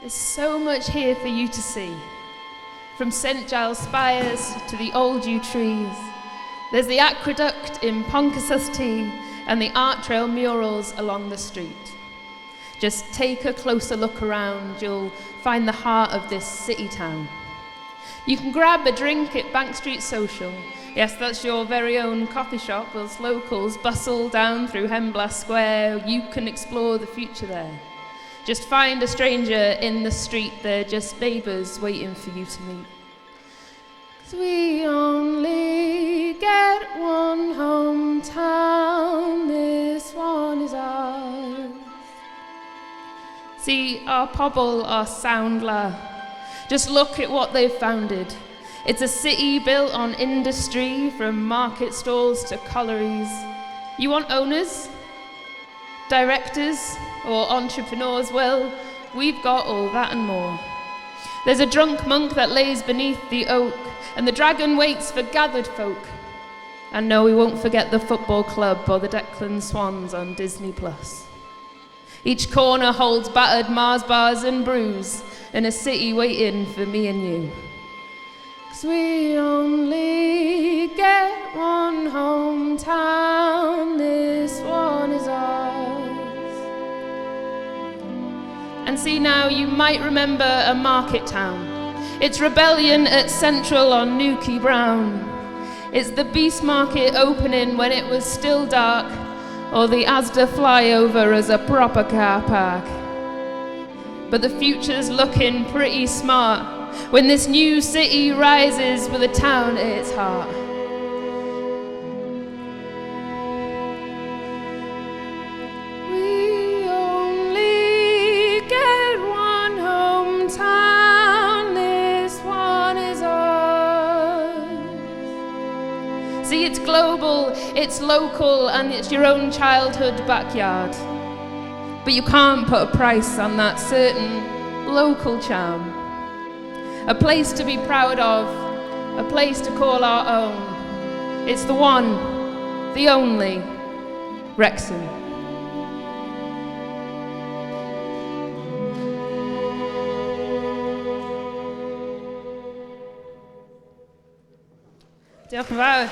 There's so much here for you to see. From St Giles spires to the old yew trees. There's the aqueduct in Poncasustee and the art trail murals along the street. Just take a closer look around, you'll find the heart of this city town. You can grab a drink at Bank Street Social. Yes, that's your very own coffee shop, whilst locals bustle down through Hemblas Square. You can explore the future there. Just find a stranger in the street, they're just neighbours waiting for you to meet. 'Cause we only get one hometown, this one is ours. See, our pobl are Soundla. Just look at what they've founded. It's a city built on industry, from market stalls to collieries. You want owners, directors, or entrepreneurs? Well, we've got all that and more. There's a drunk monk that lays beneath the oak, and the dragon waits for gathered folk. And no, we won't forget the football club or the Declan Swans on Disney+. Each corner holds battered Mars bars and brews, in a city waiting for me and you. 'Cause we only get one hometown, this one is ours. And see now, you might remember a market town. It's Rebellion at Central on Newquay Brown. It's the Beast Market opening when it was still dark, or the Asda flyover as a proper car park. But the future's looking pretty smart when this new city rises with a town at its heart. We only get one hometown, this one is ours. See, it's global, it's local, and it's your own childhood backyard. But you can't put a price on that certain local charm. A place to be proud of, a place to call our own. It's the one, the only, Wrexham. Diolch yn fawr.